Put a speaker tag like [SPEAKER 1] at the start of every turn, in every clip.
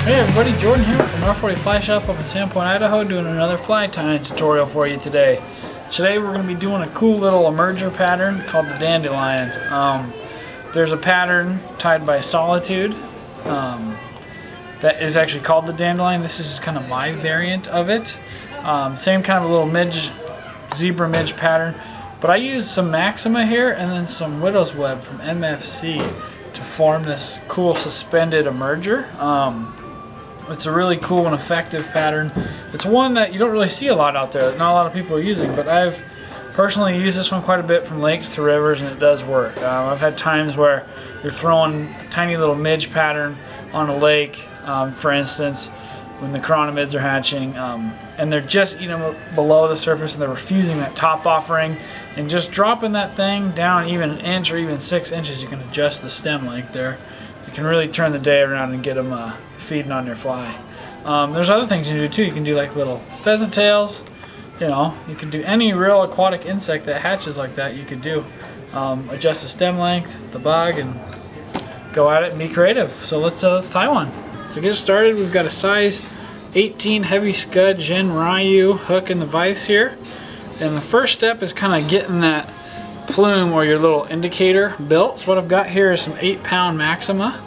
[SPEAKER 1] Hey everybody, Jordan here from R40 Fly Shop up in Sandpoint, Idaho, doing another fly tying tutorial for you today. Today we're going to be doing a cool little emerger pattern called the Dandelion. There's a pattern tied by Solitude that is actually called the Dandelion. This is kind of my variant of it. Same kind of a little midge, zebra midge pattern, but I used some Maxima here and then some widow's web from MFC to form this cool suspended emerger. It's a really cool and effective pattern. It's one that you don't really see a lot out there, not a lot of people are using, but I've personally used this one quite a bit from lakes to rivers, and it does work. I've had times where you're throwing a tiny little midge pattern on a lake, for instance, when the chironomids are hatching, and they're just below the surface and they're refusing that top offering, and just dropping that thing down even an inch or even 6 inches, you can adjust the stem length there. You can really turn the day around and get them feeding on your fly. There's other things you can do too. You can do like little pheasant tails. You can do any real aquatic insect that hatches like that. You could do adjust the stem length, the bug, and go at it and be creative. So let's tie one. To get started, we've got a size 18 heavy scud Gen Ryu hook in the vise here, and the first step is kind of getting that plume or your little indicator built. So what I've got here is some 8-pound Maxima,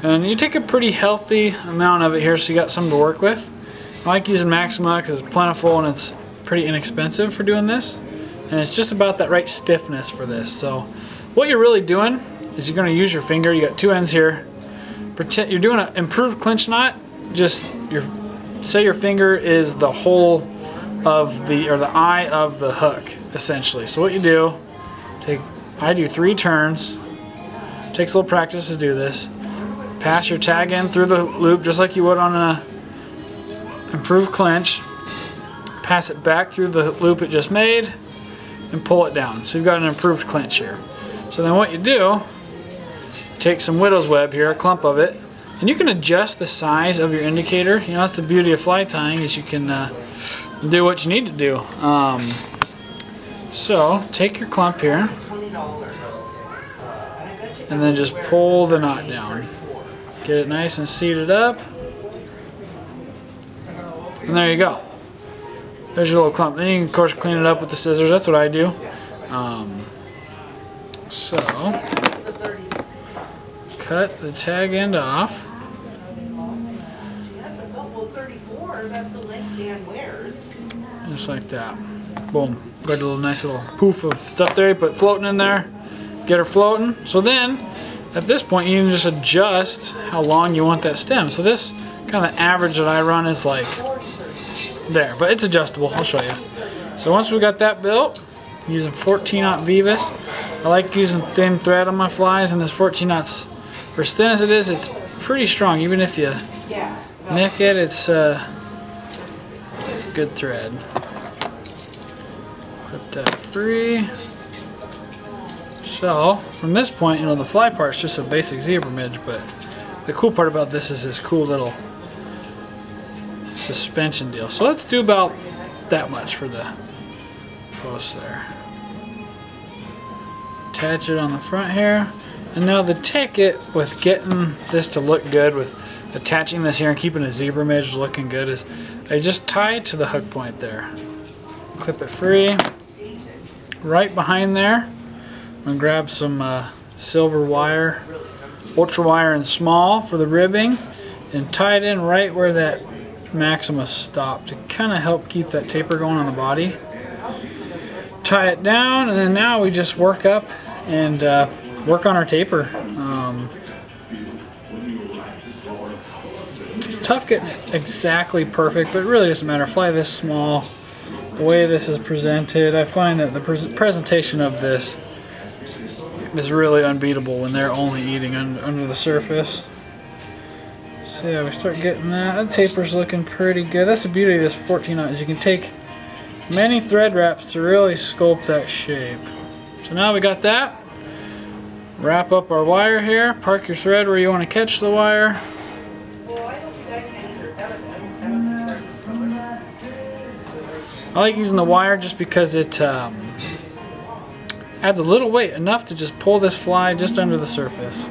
[SPEAKER 1] and you take a pretty healthy amount of it here so you got something to work with. I like using Maxima because it's plentiful and it's pretty inexpensive for doing this, and it's just about that right stiffness for this. So what you're really doing is you're going to use your finger. You got two ends here. Pretend you're doing an improved clinch knot. Just say your finger is the hole of the eye of the hook essentially. So what you do, I do 3 turns. Takes a little practice to do this. Pass your tag in through the loop just like you would on an improved clinch. Pass it back through the loop it just made and pull it down. So you've got an improved clinch here. So then what you do, take some widow's web here, a clump of it, and you can adjust the size of your indicator. That's the beauty of fly tying, is you can do what you need to do. So take your clump here and then just pull the knot down. Get it nice and seated up. And there you go. There's your little clump. Then you can, of course, clean it up with the scissors. That's what I do. So, cut the tag end off. Just like that. Boom. Got a little nice little poof of stuff there you put floating in there. Get her floating. So then, at this point, you can just adjust how long you want that stem. So this kind of average that I run is like there, but it's adjustable. I'll show you. So once we got that built, using 14-aught Vivus. I like using thin thread on my flies, and this 14-aughts, for as thin as it is, it's pretty strong. Even if you nick it, it's a good thread. Clip that free. So from this point, the fly part's just a basic zebra midge, but the cool part about this is this cool little suspension deal. So let's do about that much for the post there. Attach it on the front here, and now the ticket with getting this to look good, with attaching this here and keeping a zebra midge looking good, is I just tie it to the hook point there. Clip it free. Right behind there, I'm going to grab some silver wire, ultra wire and small for the ribbing, and tie it in right where that Maxima stopped to kind of help keep that taper going on the body. Tie it down, and then now we just work up and work on our taper. It's tough getting it exactly perfect, but it really doesn't matter. Fly this small, the way this is presented, I find that the presentation of this is really unbeatable when they're only eating under the surface. So yeah, we start getting that. That taper's looking pretty good. That's the beauty of this 14-aught, is you can take many thread wraps to really sculpt that shape. So now we got that. Wrap up our wire here. Park your thread where you want to catch the wire. I like using the wire just because it adds a little weight, enough to just pull this fly just under the surface.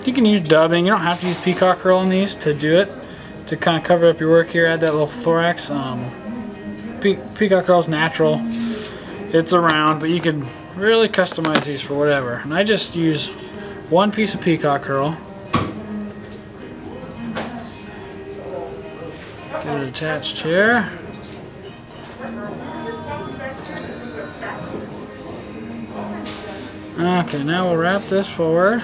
[SPEAKER 1] You can use dubbing. You don't have to use peacock herl in these to do it. To kind of cover up your work here, add that little thorax. Peacock herl is natural. It's around, but you can really customize these for whatever. And I just use one piece of peacock herl. Get it attached here. Okay, now we'll wrap this forward.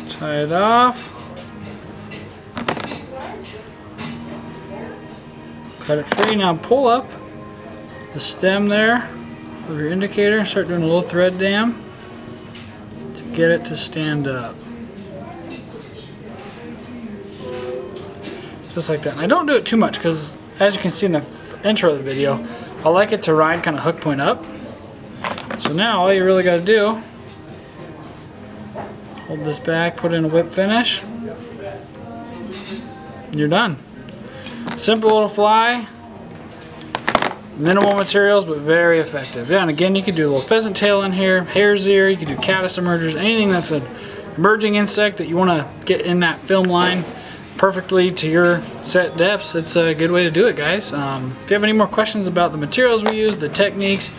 [SPEAKER 1] Tie it off. Cut it free. Now pull up the stem there of your indicator. Start doing a little thread dam to get it to stand up. Just like that. And I don't do it too much because, as you can see in the intro of the video, I like it to ride kind of hook point up. So now all you really got to do, hold this back, put in a whip finish, and you're done. Simple little fly, minimal materials, but very effective. Yeah, and again, you could do a little pheasant tail in here, hare's ear, you could do caddis emergers, anything that's an emerging insect that you want to get in that film line perfectly to your set depths. It's a good way to do it, guys. If you have any more questions about the materials we use, the techniques,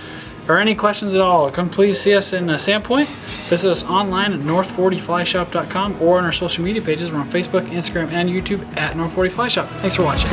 [SPEAKER 1] or any questions at all, come please see us in Sandpoint. Visit us online at north40flyshop.com or on our social media pages. We're on Facebook, Instagram, and YouTube at North40Flyshop. Thanks for watching.